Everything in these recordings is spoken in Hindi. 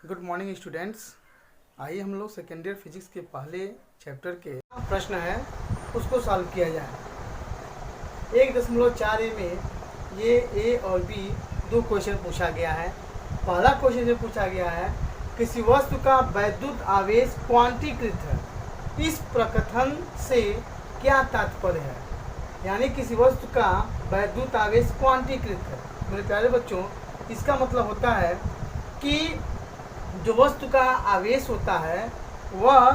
Good morning students. आइए हम लोग सेकेंड ईयर फिजिक्स के पहले चैप्टर के प्रश्न है उसको सॉल्व किया जाए। 1.4 में ये ए और बी दो क्वेश्चन पूछा गया है। पहला क्वेश्चन जो पूछा गया है, किसी वस्तु का वैद्युत आवेश क्वांटीकृत है, इस प्रकथन से क्या तात्पर्य है। यानी किसी वस्तु का वैद्युत आवेश क्वांटीकृत है। मेरे प्यारे बच्चों, इसका मतलब होता है कि जो वस्तु का आवेश होता है वह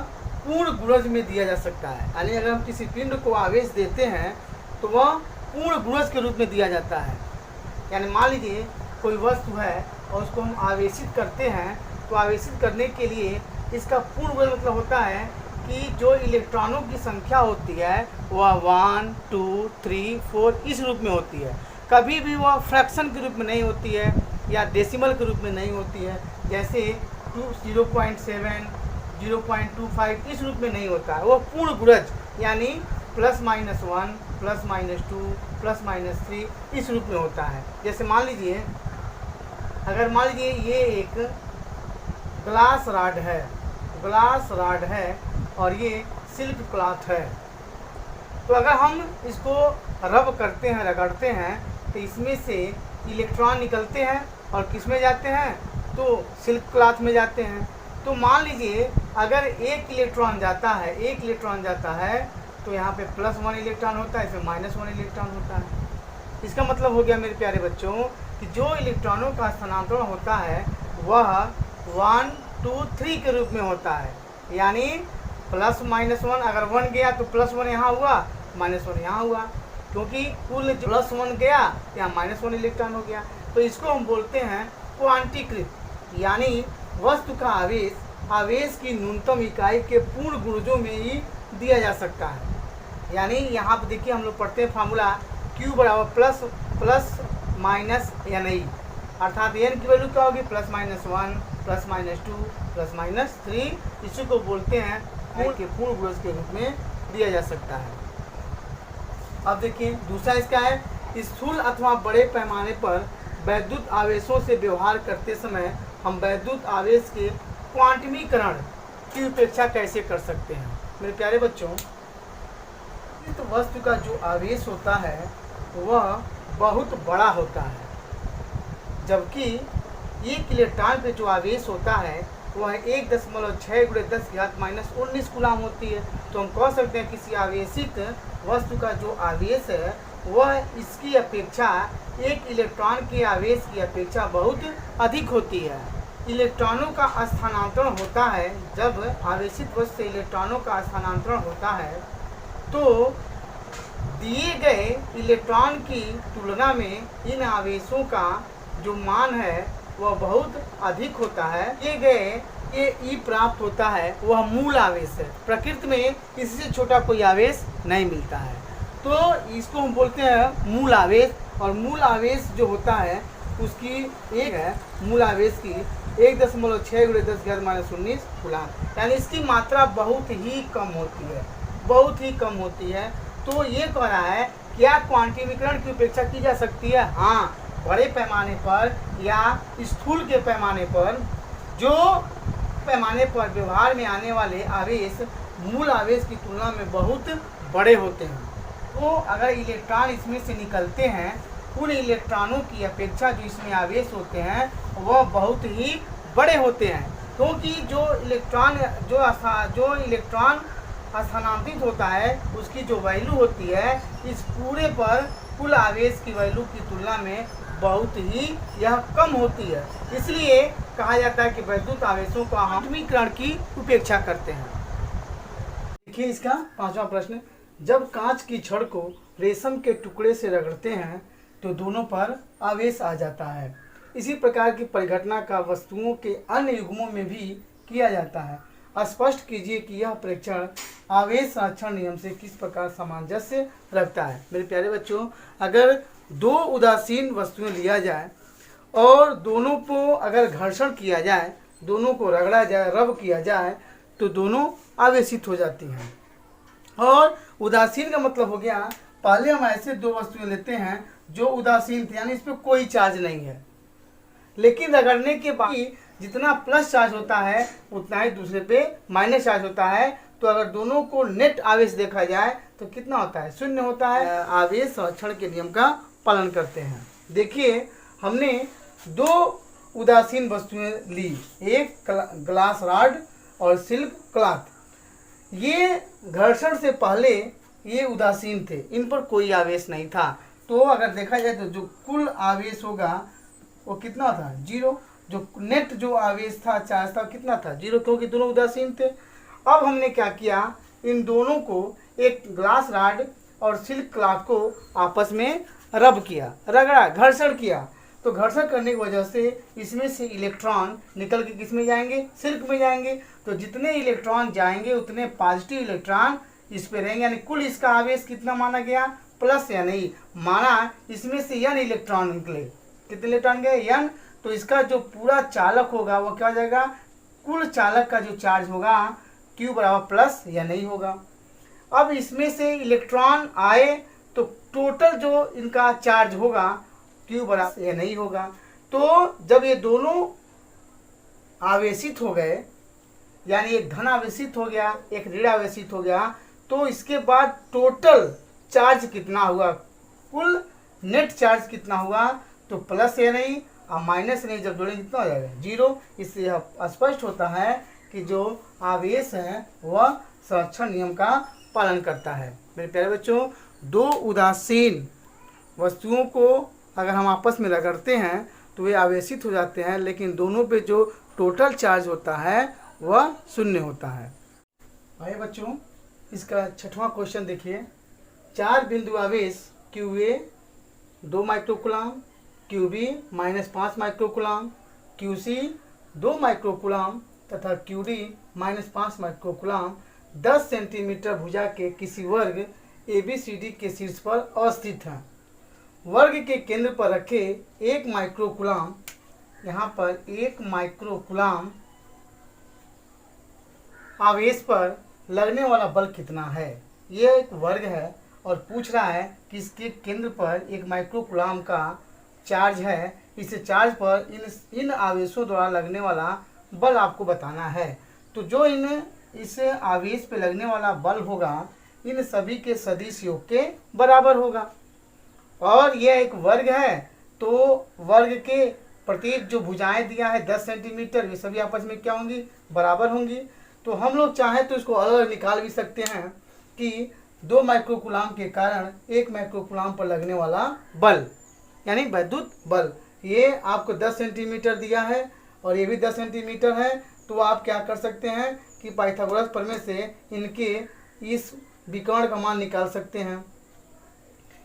पूर्ण गुणज में दिया जा सकता है। यानी अगर हम किसी पिंड को आवेश देते हैं तो वह पूर्ण गुणज के रूप में दिया जाता है। यानी मान लीजिए कोई वस्तु है और उसको हम आवेशित करते हैं, तो आवेशित करने के लिए इसका पूर्ण गुणज मतलब होता है कि जो इलेक्ट्रॉनों की संख्या होती है वह 1, 2, 3, 4 इस रूप में होती है। कभी भी वह फ्रैक्शन के रूप में नहीं होती है या डेसिमल के रूप में नहीं होती है। जैसे 0.7, 0.25 इस रूप में नहीं होता है। वो पूर्ण गुणज यानी +-1, +-2, +-3 इस रूप में होता है। जैसे मान लीजिए ये एक ग्लास रॉड है और ये सिल्क क्लॉथ है। तो अगर हम इसको रब करते हैं, रगड़ते हैं, तो इसमें से इलेक्ट्रॉन निकलते हैं और किस में जाते हैं, तो सिल्क क्लॉथ में जाते हैं। तो मान लीजिए अगर एक इलेक्ट्रॉन जाता है तो यहाँ पे +1 इलेक्ट्रॉन होता है, इसमें -1 इलेक्ट्रॉन होता है। इसका मतलब हो गया मेरे प्यारे बच्चों कि जो इलेक्ट्रॉनों का स्थानांतरण होता है वह 1, 2, 3 के रूप में होता है। यानी +-1, अगर 1 गया तो +1 यहाँ हुआ, -1 यहाँ हुआ, क्योंकि कुल +1 गया यहाँ -1 इलेक्ट्रॉन हो गया। तो इसको हम बोलते हैं क्वांटीकृत। यानी वस्तु का आवेश की न्यूनतम इकाई के पूर्ण गुणजों में ही दिया जा सकता है। यानी यहाँ पर देखिए हम लोग पढ़ते हैं फार्मूला Q बराबर +-ni, अर्थात n की वैल्यू क्या होगी, +-1, +-2, +-3। इसी को बोलते हैं पूर्ण गुणज के रूप में दिया जा सकता है। अब देखिए दूसरा इसका है, स्थूल अथवा बड़े पैमाने पर वैद्युत आवेशों से व्यवहार करते समय हम वैद्युत आवेश के क्वांटमीकरण की उपेक्षा कैसे कर सकते हैं। मेरे प्यारे बच्चों, इस वस्तु का जो आवेश होता है वह बहुत बड़ा होता है, जबकि एक इलेक्ट्रॉन पे जो आवेश होता है वह 1.6 × 10⁻⁻19 कूलाम होती है। तो हम कह सकते हैं किसी आवेशित वस्तु का जो आवेश है वह इसकी अपेक्षा एक इलेक्ट्रॉन के आवेश की अपेक्षा बहुत अधिक होती है। इलेक्ट्रॉनों का स्थानांतरण होता है, जब आवेशित वस्तु से इलेक्ट्रॉनों का स्थानांतरण होता है तो दिए गए इलेक्ट्रॉन की तुलना में इन आवेशों का जो मान है वह बहुत अधिक होता है। दिए गए ये ई प्राप्त होता है वह मूल आवेश है। प्रकृति में इससे छोटा कोई आवेश नहीं मिलता है। तो इसको हम बोलते हैं मूल आवेश। और मूल आवेश जो होता है उसकी एक है मूल आवेश की 1.6 × 10⁻⁻19 कूलाम। यानी इसकी मात्रा बहुत ही कम होती है। तो ये कह रहा है क्या क्वांटीकरण की उपेक्षा की जा सकती है। हाँ, बड़े पैमाने पर या स्थूल के पैमाने पर, जो पैमाने पर व्यवहार में आने वाले आवेश मूल आवेश की तुलना में बहुत बड़े होते हैं। तो अगर इलेक्ट्रॉन इसमें से निकलते हैं, उन इलेक्ट्रॉनों की अपेक्षा जो इसमें आवेश होते हैं वह बहुत ही बड़े होते हैं, क्योंकि जो इलेक्ट्रॉन स्थानांतरित होता है उसकी जो वैल्यू होती है इस पूरे पर कुल आवेश की वैल्यू की तुलना में बहुत ही यह कम होती है। इसलिए कहा जाता है कि वैद्युत आवेशों का हम क्वांटमीकरण की उपेक्षा करते हैं। देखिए इसका 5वां प्रश्न, जब कांच की छड़ को रेशम के टुकड़े से रगड़ते हैं तो दोनों पर आवेश आ जाता है। इसी प्रकार की परिघटना का वस्तुओं के अन्य युग्मों में भी किया जाता है। स्पष्ट कीजिए कि यह परीक्षण आवेश संरक्षण नियम से किस प्रकार सामंजस्य रखता है। मेरे प्यारे बच्चों, अगर दो उदासीन वस्तुएं लिया जाए और दोनों को अगर घर्षण किया जाए, दोनों को रगड़ा जाए, रब किया जाए, तो दोनों आवेशित हो जाती हैं। और उदासीन का मतलब हो गया, पहले हम ऐसे दो वस्तुएं लेते हैं जो उदासीन थे, यानी इस पर कोई चार्ज नहीं है, लेकिन रगड़ने के बाद जितना प्लस चार्ज होता है उतना ही दूसरे पे माइनस चार्ज होता है। तो अगर दोनों को नेट आवेश देखा जाए तो कितना होता है, शून्य होता है। आवेश संरक्षण के नियम का पालन करते हैं। देखिए हमने दो उदासीन वस्तुएं ली, एक ग्लास रॉड और सिल्क क्लॉथ। ये घर्षण से पहले ये उदासीन थे, इन पर कोई आवेश नहीं था। तो अगर देखा जाए तो जो कुल आवेश होगा वो कितना था, 0। जो नेट जो आवेश था, चार्ज था, कितना था, 0, क्योंकि दोनों उदासीन थे। अब हमने क्या किया, इन दोनों को, एक ग्लास रॉड और सिल्क क्लॉथ को आपस में रब किया, रगड़ा, घर्षण किया। तो घर्षण करने की वजह से इसमें से इलेक्ट्रॉन निकल के किस में जाएंगे, सिल्क में जाएंगे। तो जितने इलेक्ट्रॉन जाएंगे उतने पॉजिटिव इलेक्ट्रॉन इस पे रहेंगे, यानी कुल इसका आवेश कितना माना गया, प्लस या नहीं माना। इसमें से n इलेक्ट्रॉन निकले, कितने इलेक्ट्रॉन गए, n। तो इसका जो पूरा चालक होगा वो क्या हो जाएगा, कुल चालक का जो चार्ज होगा Q बराबर प्लस या नहीं होगा। अब इसमें से इलेक्ट्रॉन आए तो टोटल जो इनका चार्ज होगा Q बराबर या नहीं होगा। तो जब ये दोनों आवेशित हो गए, यानी एक धन आवेशित हो गया, एक ऋण आवेशित हो गया, तो इसके बाद टोटल चार्ज कितना हुआ, कुल नेट चार्ज कितना हुआ, तो प्लस या नहीं और माइनस नहीं, जब जोड़ेंगे कितना हो जाएगा, 0। इससे यह स्पष्ट होता है कि जो आवेश है वह संरक्षण नियम का पालन करता है। मेरे प्यारे बच्चों, दो उदासीन वस्तुओं को अगर हम आपस में रगड़ते हैं तो वे आवेशित हो जाते हैं, लेकिन दोनों पे जो टोटल चार्ज होता है वह शून्य होता है। भाई बच्चों, इसका 6वां क्वेश्चन देखिए। 4 बिंदु आवेश QA 2 microcoulomb, QB -5 microcoulomb, QC 2 microcoulomb तथा QD -5 माइक्रोकूलम 10 सेंटीमीटर भुजा के किसी वर्ग ABCD के शीर्ष पर अवस्थित हैं। वर्ग के केंद्र पर रखे 1 माइक्रोकूलम, यहाँ पर 1 माइक्रोकूलम आवेश पर लगने वाला बल कितना है। यह एक वर्ग है और पूछ रहा है कि इसके केंद्र पर 1 माइक्रोकूलम का चार्ज है। इस चार्ज पर इन आवेशों द्वारा लगने वाला बल आपको बताना है। तो जो इस आवेश पे लगने वाला बल होगा इन सभी के सदिश योग के बराबर होगा। और यह एक वर्ग है, तो वर्ग के प्रत्येक जो भुजाएं दिया है 10 सेंटीमीटर, वे सभी आपस में क्या होंगी, बराबर होंगी। तो हम लोग चाहें तो इसको अलग अलग निकाल भी सकते हैं कि 2 माइक्रोकूलम के कारण 1 माइक्रोकूलम पर लगने वाला बल, यानी वैद्युत बल, ये आपको 10 सेंटीमीटर दिया है और ये भी 10 सेंटीमीटर है। तो आप क्या कर सकते हैं कि पाइथागोरस प्रमेय से इनके इस विकर्ण का मान निकाल सकते हैं।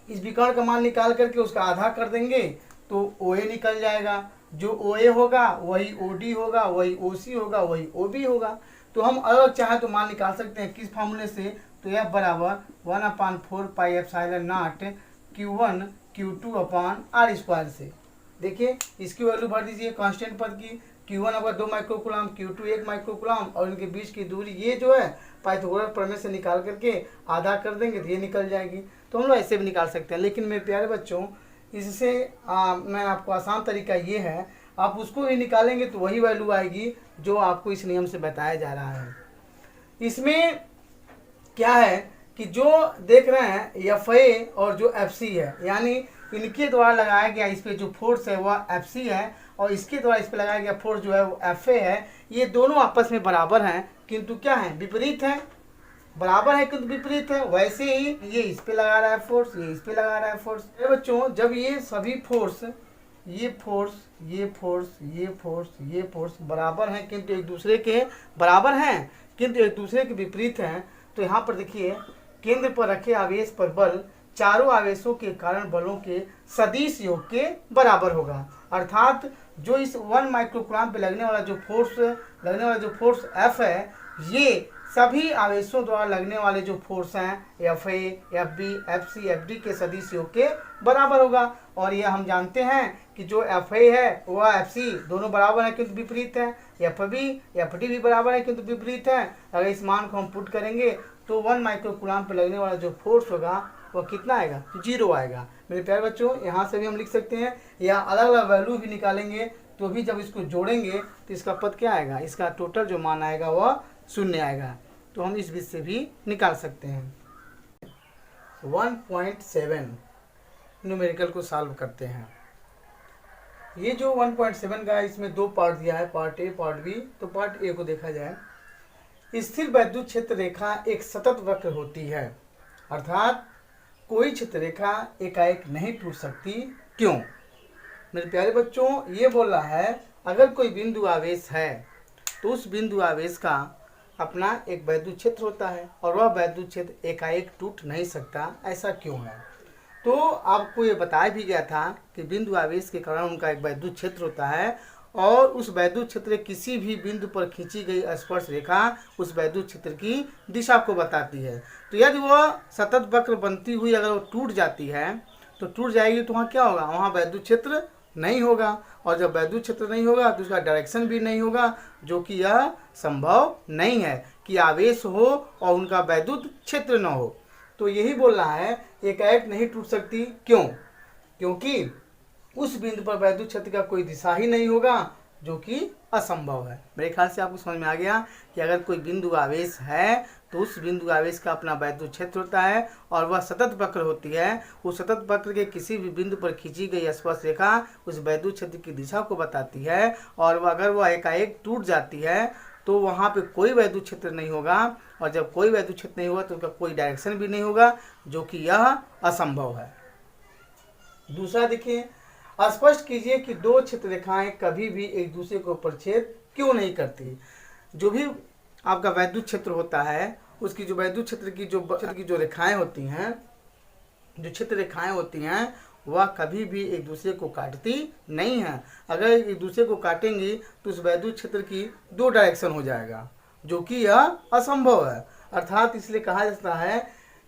इस विकर्ण का मान निकाल करके उसका आधा कर देंगे तो OA निकल जाएगा। जो OA होगा वही OD होगा, वही OC होगा, वही OB होगा। तो हम अलग चाहे तो मान निकाल सकते हैं किस फार्मूले से, तो यह बराबर 1/4 pi epsilon not Q1 Q2 upon R² से। देखिए इसकी वैल्यू भर दीजिए कांस्टेंट पद की। Q1 होगा 2 माइक्रोकूलम, Q2 1 माइक्रोकूलम और इनके बीच की दूरी ये जो है पाइथागोरस प्रमेय से निकाल करके आधा कर देंगे तो ये निकल जाएगी। तो हम लोग ऐसे भी निकाल सकते हैं। लेकिन मेरे प्यारे बच्चों, इससे मैं आपको आसान तरीका ये है, आप उसको भी निकालेंगे तो वही वैल्यू आएगी जो आपको इस नियम से बताया जा रहा है। इसमें क्या है कि जो देख रहे हैं FA और जो FC है, यानी इनके द्वारा लगाया गया इस पर जो फोर्स है वह FC है और इसके द्वारा इस पर लगाया गया फोर्स जो है वो FA है। ये दोनों आपस में बराबर हैं, किंतु क्या है, विपरीत है। बराबर है किंतु विपरीत है। वैसे ही ये इस पे लगा रहा है फोर्स, ये इस पे लगा रहा है फोर्स। बच्चों, जब ये सभी फोर्स, ये फोर्स, ये फोर्स, ये फोर्स, ये फोर्स बराबर हैं किंतु एक दूसरे के बराबर हैं किंतु एक दूसरे के विपरीत हैं, तो यहाँ पर देखिए केंद्र पर रखे आवेश पर बल चारों आवेशों के कारण बलों के सदिश योग के बराबर होगा। अर्थात जो इस 1 माइक्रोकूलम पे लगने वाला जो फोर्स F है, ये सभी आवेशों द्वारा लगने वाले जो फोर्स हैं FA, FB, FC, FD के सदिश योग के बराबर होगा। और ये हम जानते हैं कि जो FA है वह FC दोनों बराबर हैं किंतु विपरीत हैं, FB, FD भी बराबर है किंतु विपरीत हैं। अगर इस मान को हम पुट करेंगे तो 1 माइक्रोकूलम पे लगने वाला जो फोर्स होगा वह कितना आएगा, 0 आएगा। मेरे प्यारे बच्चों, यहाँ से भी हम लिख सकते हैं या अलग अलग वैल्यू भी निकालेंगे तो अभी जब इसको जोड़ेंगे तो इसका पद क्या आएगा, इसका टोटल जो मान आएगा वह 0 आएगा। तो हम इस बीच से भी निकाल सकते हैं। 1.7 न्यूमेरिकल को सॉल्व करते हैं। ये जो 1.7 का है इसमें दो पार्ट दिया है, पार्ट ए पार्ट बी। तो पार्ट ए को देखा जाए, स्थिर वैद्युत क्षेत्र रेखा एक सतत वक्र होती है, अर्थात कोई क्षेत्र रेखा एकाएक नहीं टूट सकती। क्यों? मेरे प्यारे बच्चों, ये बोल रहा है अगर कोई बिंदु आवेश है तो उस बिंदु आवेश का अपना एक वैद्युत क्षेत्र होता है और वह वैद्युत क्षेत्र एकाएक टूट नहीं सकता। ऐसा क्यों है? तो आपको ये बताया भी गया था कि बिंदु आवेश के कारण उनका एक वैद्युत क्षेत्र होता है और उस वैद्युत क्षेत्र किसी भी बिंदु पर खींची गई स्पर्श रेखा उस वैद्युत क्षेत्र की दिशा को बताती है। तो यदि वह सतत वक्र बनती हुई अगर वो टूट जाती है तो टूट जाएगी तो वहाँ क्या होगा, वहाँ वैद्युत क्षेत्र नहीं होगा, और जब वैद्युत क्षेत्र नहीं होगा तो उसका डायरेक्शन भी नहीं होगा, जो कि यह संभव नहीं है कि आवेश हो और उनका वैद्युत क्षेत्र न हो। तो यही बोल रहा है एकाएक नहीं टूट सकती। क्यों? क्योंकि उस बिंदु पर वैद्युत क्षेत्र का कोई दिशा ही नहीं होगा, जो कि असंभव है। मेरे ख्याल से आपको समझ में आ गया कि अगर कोई बिंदु आवेश है तो उस बिंदु आवेश का अपना वैद्युत क्षेत्र होता है और वह सतत वक्र होती है। उस सतत वक्र के किसी भी बिंदु पर खींची गई स्पर्श रेखा उस वैद्युत क्षेत्र की दिशा को बताती है, और अगर वह एकाएक टूट जाती है तो वहाँ पे कोई वैद्युत क्षेत्र नहीं होगा, और जब कोई वैद्युत क्षेत्र नहीं होगा तो उसका कोई डायरेक्शन भी नहीं होगा, जो कि यह असंभव है। दूसरा देखिए, स्पष्ट कीजिए कि दो क्षेत्र रेखाएं कभी भी एक दूसरे को परिच्छेद क्यों नहीं करती। जो भी आपका वैद्युत क्षेत्र होता है उसकी जो वैद्युत क्षेत्र की जो रेखाएं होती हैं, जो क्षेत्र रेखाएं होती हैं, वह कभी भी एक दूसरे को काटती नहीं है। अगर एक दूसरे को काटेंगी तो उस वैद्युत क्षेत्र की दो डायरेक्शन हो जाएगा, जो कि यह असंभव है। अर्थात इसलिए कहा जाता है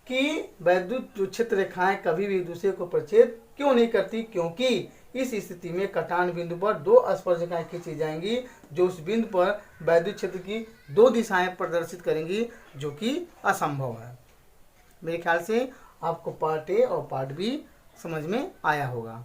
कि वैद्युत जो क्षेत्र रेखाएं कभी भी एक दूसरे को परिच्छेद क्यों नहीं करती, क्योंकि इस स्थिति में कटान बिंदु पर दो स्पर्श रेखाएं खींची जाएंगी जो उस बिंदु पर वैद्युत क्षेत्र की दो दिशाएं प्रदर्शित करेंगी, जो कि असंभव है। मेरे ख्याल से आपको पार्ट ए और पार्ट बी समझ में आया होगा।